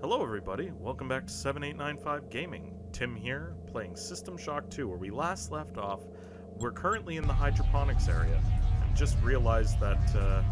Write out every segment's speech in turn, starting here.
Hello everybody, welcome back to 7895 Gaming. Tim here, playing System Shock 2, where we last left off. We're currently in the hydroponics area, and just realized that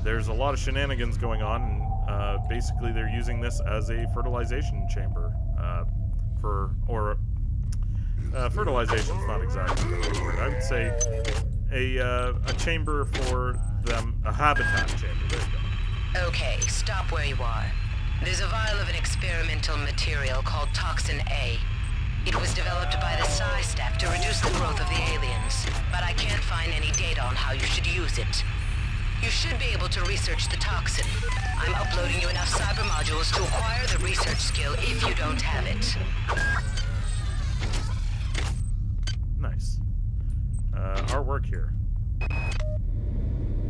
there's a lot of shenanigans going on, and basically they're using this as a fertilization chamber. Fertilization's not exactly the right word. I would say a chamber for them, a habitat chamber, there you go. Okay, stop where you are. There's a vial of an experimental material called Toxin A. It was developed by the Psi staff to reduce the growth of the aliens, but I can't find any data on how you should use it. You should be able to research the toxin. I'm uploading you enough cyber modules to acquire the research skill if you don't have it. Nice. Our work here.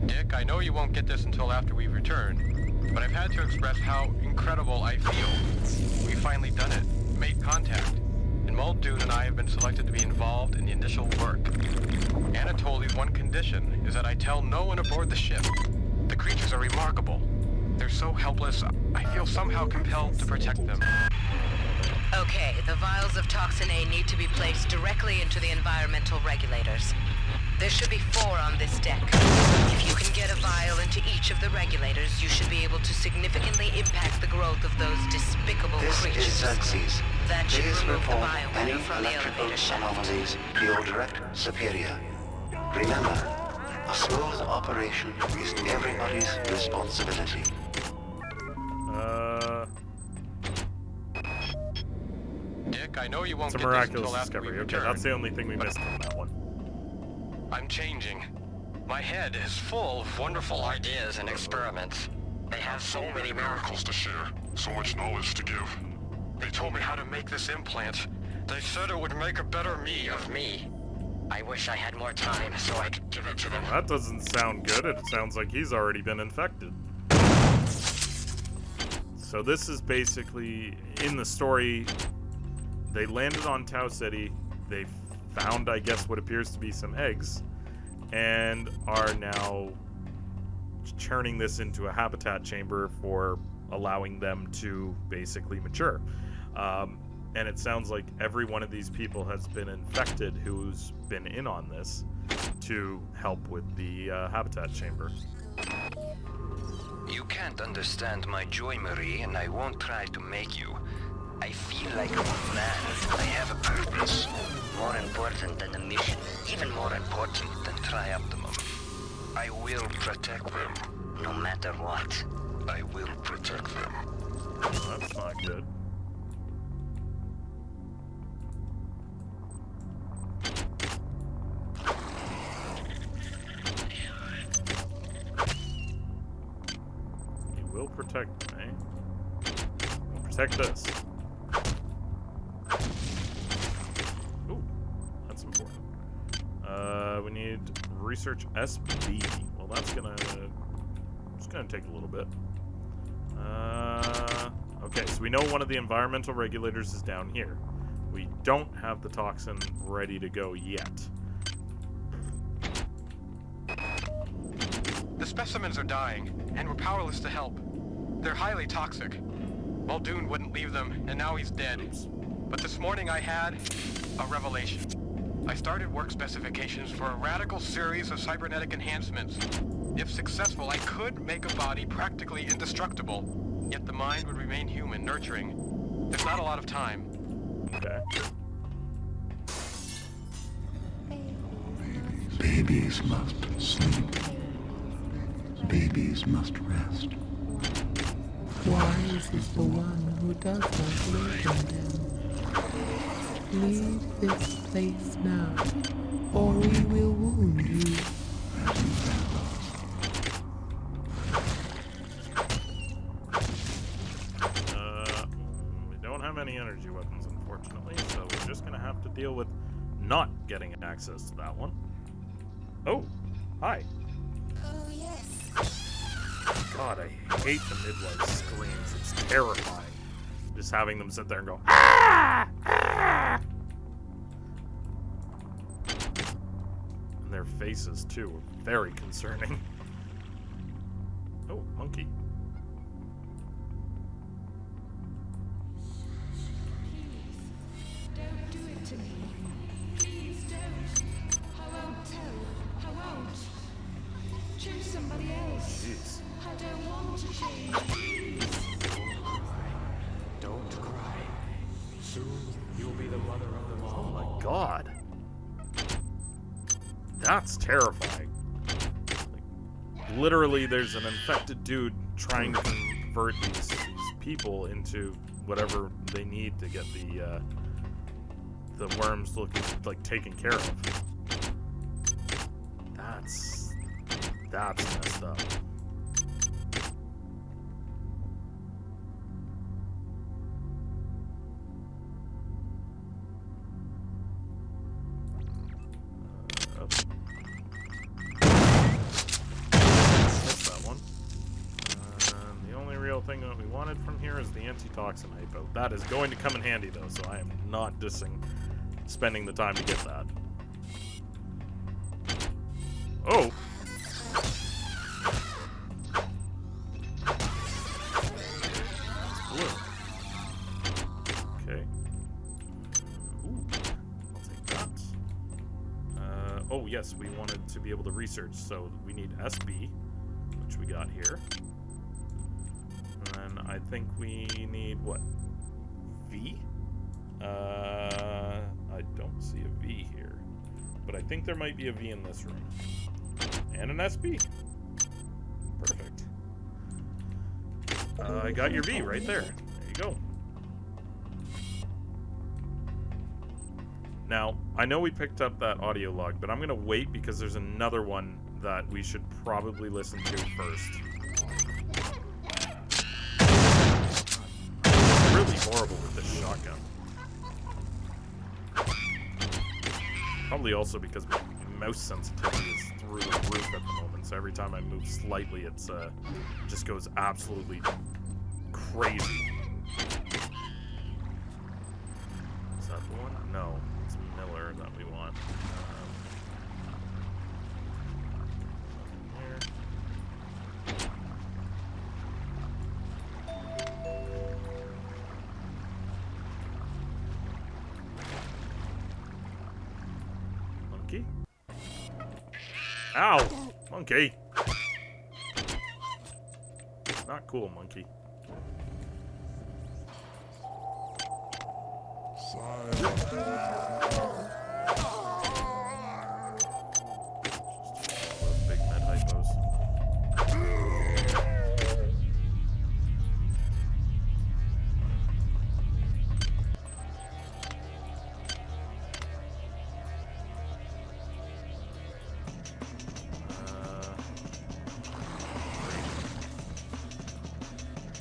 Dick, I know you won't get this until after we return, but I've had to express how incredible I feel. We've finally done it, made contact, and Muldoon and I have been selected to be involved in the initial work. Anatoli's one condition is that I tell no one aboard the ship. The creatures are remarkable. They're so helpless, I feel somehow compelled to protect them. Okay, the vials of Toxin A need to be placed directly into the environmental regulators. There should be 4 on this deck. If you can get a vial into each of the regulators, you should be able to significantly impact the growth of those despicable creatures. This is Xerxes. That should Please remove the report any bioweapon from the electrical elevator shaft. anomalies to your direct superior. Remember, a smooth operation is everybody's responsibility. Dick, I know you won't It's a get this miraculous until after we discovery. Okay, return. that's the only thing we missed from that one. I'm changing. My head is full of wonderful ideas and experiments. They have so many miracles to share, so much knowledge to give. They told me how to make this implant. They said it would make a better me of me. I wish I had more time so I could give it to them. That doesn't sound good. It sounds like he's already been infected. So this is basically, in the story, they landed on Tau City. They found, I guess, what appears to be some eggs, and are now churning this into a habitat chamber for allowing them to basically mature. And it sounds like every one of these people has been infected who's been in on this to help with the habitat chamber. You can't understand my joy, Marie, and I won't try to make you. I feel like a man. I have a purpose. More important than a mission. Even more important than trioptimum. I will protect them. No matter what. I will protect them. Well, that's not good. You will protect them, eh? We'll protect this. Ooh, that's important. We need research SB. Well, it's gonna take a little bit. Okay, so we know one of the environmental regulators is down here. We don't have the toxin ready to go yet. The specimens are dying, and we're powerless to help. They're highly toxic. Muldoon wouldn't leave them, and now he's dead. Oops. But this morning I had a revelation. I started work specifications for a radical series of cybernetic enhancements. If successful, I could make a body practically indestructible, yet the mind would remain human, nurturing. There's not a lot of time. Okay. Babies must sleep. Babies must rest. Why is this the one who does not live in them? Leave this place now, or we will wound you. We don't have any energy weapons, unfortunately, so we're just gonna have to deal with not getting access to that one. Oh, hi. Oh, yes. God, I hate the midlife screams. It's terrifying. Just having them sit there and go, ah! Ah! And their faces, too, are very concerning. Oh, monkey. That's terrifying. Like, literally, there's an infected dude trying to convert these people into whatever they need to get the worms looking like taken care of. That's messed up. Thing that we wanted from here is the antitoxin hypo. That is going to come in handy though, so I am not dissing spending the time to get that. Oh! It's blue. Okay. Ooh, I'll take that. Oh yes, we wanted to be able to research, so we need SB, which we got here. And I think we need, what, V? I don't see a V here. But I think there might be a V in this room. And an SB. Perfect. I got your V right there. There you go. Now, I know we picked up that audio log, but I'm going to wait because there's another one that we should probably listen to first. Really horrible with this shotgun. Probably also because my mouse sensitivity is through the roof at the moment, so every time I move slightly, it's just goes absolutely crazy. Is that the one? No, it's Miller that we want. Monkey? Ow! Monkey! Not cool, monkey. Those big med hypos.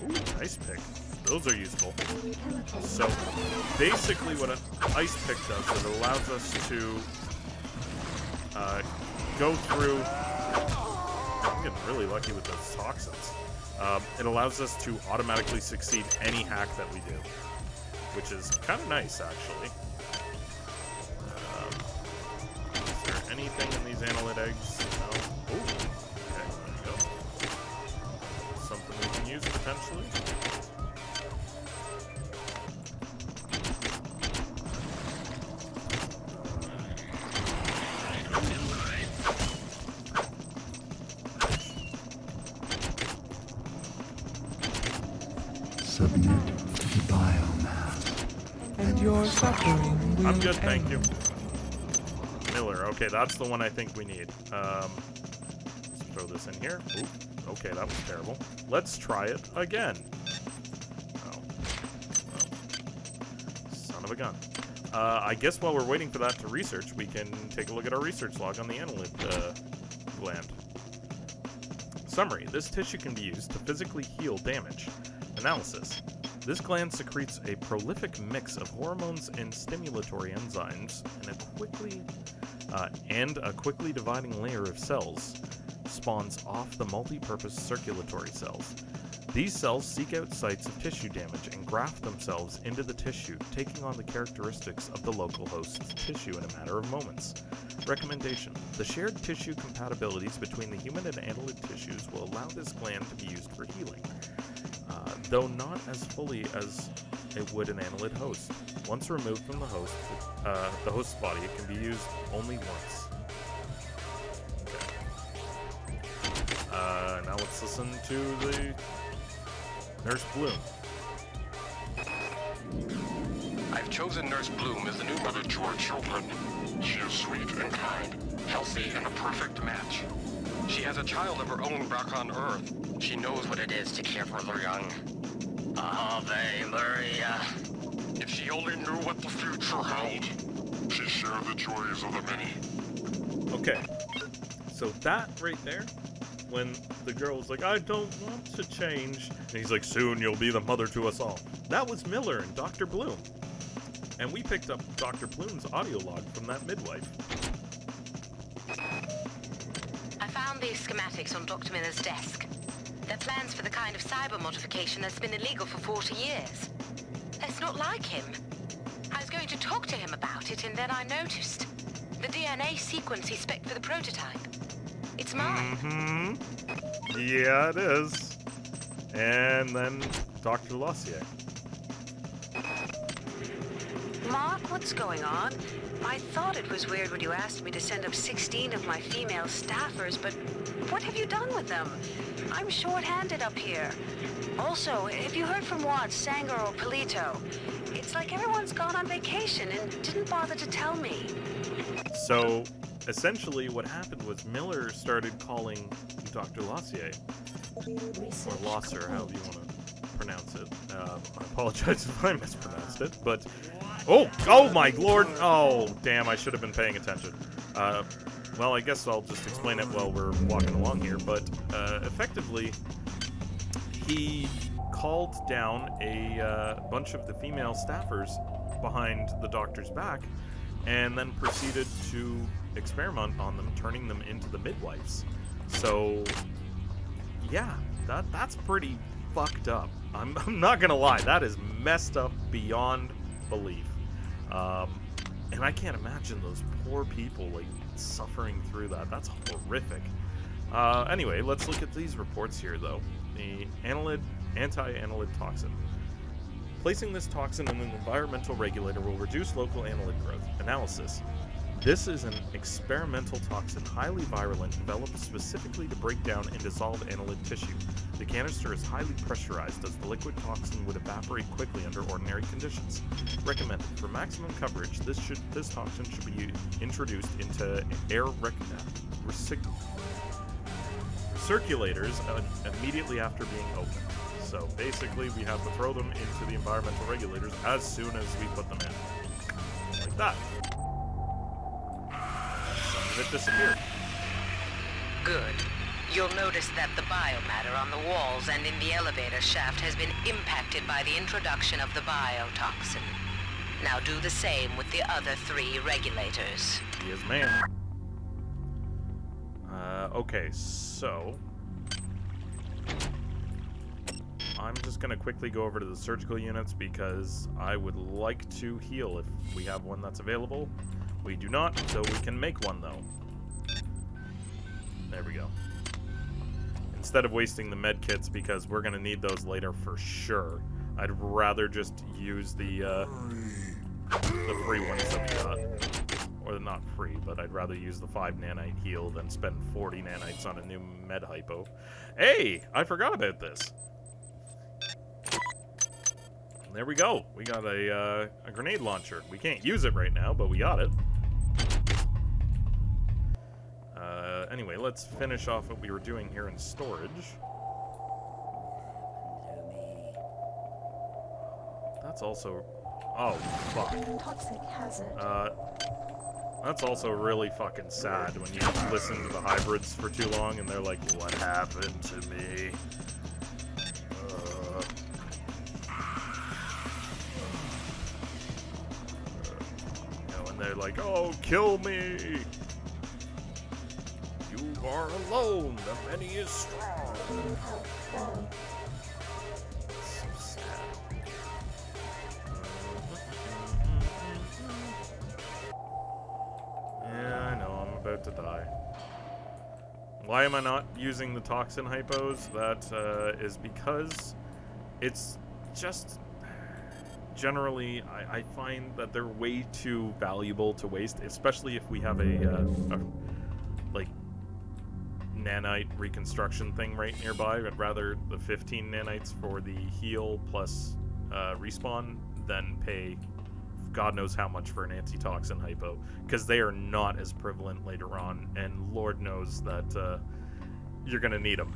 Ooh, ice pick. Those are useful. So, basically what an ice pick does is it allows us to go through... I'm getting really lucky with those toxins. It allows us to automatically succeed any hack that we do, which is kind of nice, actually. Is there anything in these annelid eggs? No. Ooh. Okay, there we go. Something we can use, potentially. Submit to the biomass. And your suffering will I'm good, thank you. end. Miller, okay, that's the one I think we need. Let's throw this in here. Ooh, okay, that was terrible. Let's try it again. Oh. Son of a gun. I guess while we're waiting for that to research, we can take a look at our research log on the annelid gland. Summary. This tissue can be used to physically heal damage. Analysis. This gland secretes a prolific mix of hormones and stimulatory enzymes and a quickly dividing layer of cells spawns off the multi-purpose circulatory cells. These cells seek out sites of tissue damage and graft themselves into the tissue, taking on the characteristics of the local host's tissue in a matter of moments. Recommendation. The shared tissue compatibilities between the human and annelid tissues will allow this gland to be used for healing, though not as fully as it would an annelid host. Once removed from the host's body, it can be used only once. Okay. Now let's listen to the Nurse Bloom. I've chosen Nurse Bloom as the new mother to our children. She is sweet and kind, healthy, and a perfect match. She has a child of her own back on Earth. She knows what it is to care for the young. Ave Maria. If she only knew what the future held. She shared the joys of the many. Okay. So that right there, when the girl's like, I don't want to change, and he's like, soon you'll be the mother to us all. That was Miller and Dr. Bloom. And we picked up Dr. Bloom's audio log from that midwife. I found these schematics on Dr. Miller's desk. They're plans for the kind of cyber modification that's been illegal for 40 years. It's not like him. I was going to talk to him about it, and then I noticed the DNA sequence he spec'd for the prototype. It's mine. Mm-hmm. Yeah, it is. And then Dr. Lossier. Mark, what's going on? I thought it was weird when you asked me to send up 16 of my female staffers, but what have you done with them? I'm short-handed up here. Also, have you heard from Watts, Sanger, or Polito? It's like everyone's gone on vacation and didn't bother to tell me. So, essentially what happened was Miller started calling Dr. Lossier, or Losser, however you want to pronounce it. I apologize if I mispronounced it, but... Oh my lord! Oh, damn, I should have been paying attention. Well, I guess I'll just explain it while we're walking along here, but effectively, he called down a bunch of the female staffers behind the doctor's back, and then proceeded to experiment on them, turning them into the midwives. So, yeah, that's pretty fucked up. I'm not gonna lie, that is messed up beyond belief. And I can't imagine those poor people, like, suffering through that. That's horrific. Anyway, let's look at these reports here, though. The anti-annelid toxin. Placing this toxin in an environmental regulator will reduce local annelid growth. Analysis. This is an experimental toxin, highly virulent, developed specifically to break down and dissolve annelid tissue. The canister is highly pressurized as the liquid toxin would evaporate quickly under ordinary conditions. Recommended. For maximum coverage, this toxin should be introduced into air recirculators immediately after being opened. So basically, we have to throw them into the environmental regulators as soon as we put them in. Like that. Some of it disappeared. Good. You'll notice that the biomatter on the walls and in the elevator shaft has been impacted by the introduction of the biotoxin. Now do the same with the other 3 regulators. Yes, ma'am. Okay, so... I'm just gonna quickly go over to the surgical units because I would like to heal if we have one that's available. We do not, so we can make one, though. There we go. Instead of wasting the med kits, because we're gonna need those later for sure, I'd rather just use the free ones that we got. Or not free, but I'd rather use the 5 nanite heal than spend 40 nanites on a new med hypo. Hey! I forgot about this! There we go. We got a grenade launcher. We can't use it right now, but we got it. Anyway, let's finish off what we were doing here in storage. That's also... Oh, fuck. Toxic hazard. That's also really fucking sad when you listen to the hybrids for too long and they're like, what happened to me? And they're like, oh, kill me! You are alone, the many is strong. So sad. Yeah, I know, I'm about to die. Why am I not using the toxin hypos? That is because it's just... Generally, I find that they're way too valuable to waste, especially if we have a like, nanite reconstruction thing right nearby. I'd rather the 15 nanites for the heal plus respawn than pay God knows how much for an antitoxin hypo, because they are not as prevalent later on, and Lord knows that you're going to need them.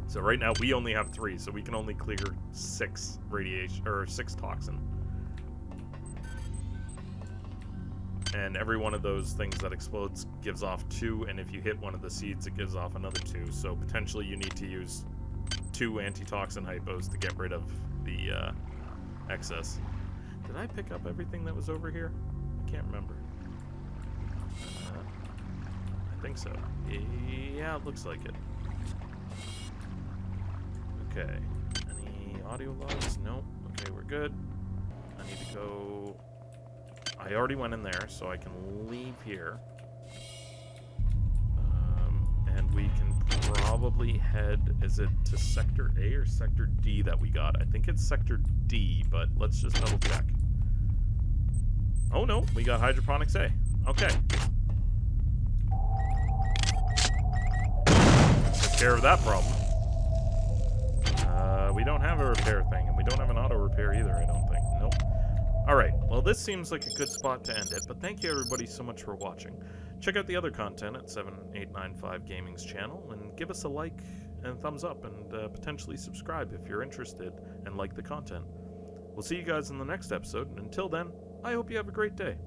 So right now we only have 3, so we can only clear 6 radiation, or 6 toxin. And every one of those things that explodes gives off 2, and if you hit one of the seeds, it gives off another 2. So potentially you need to use 2 antitoxin hypos to get rid of the excess. Did I pick up everything that was over here? I can't remember. I think so. Yeah, it looks like it. Okay. Any audio logs? Nope. Okay, we're good. I need to go... I already went in there, so I can leave here. And we can probably head... Is it to Sector A or Sector D that we got? I think it's Sector D, but let's just double check. Oh no, we got Hydroponics A. Okay. Took care of that problem. We don't have a repair thing, and we don't have an auto repair either, I don't think. Nope. Alright, well this seems like a good spot to end it, but thank you everybody so much for watching. Check out the other content at 7895 Gaming's channel, and give us a like and thumbs up, and potentially subscribe if you're interested and like the content. We'll see you guys in the next episode, and until then, I hope you have a great day.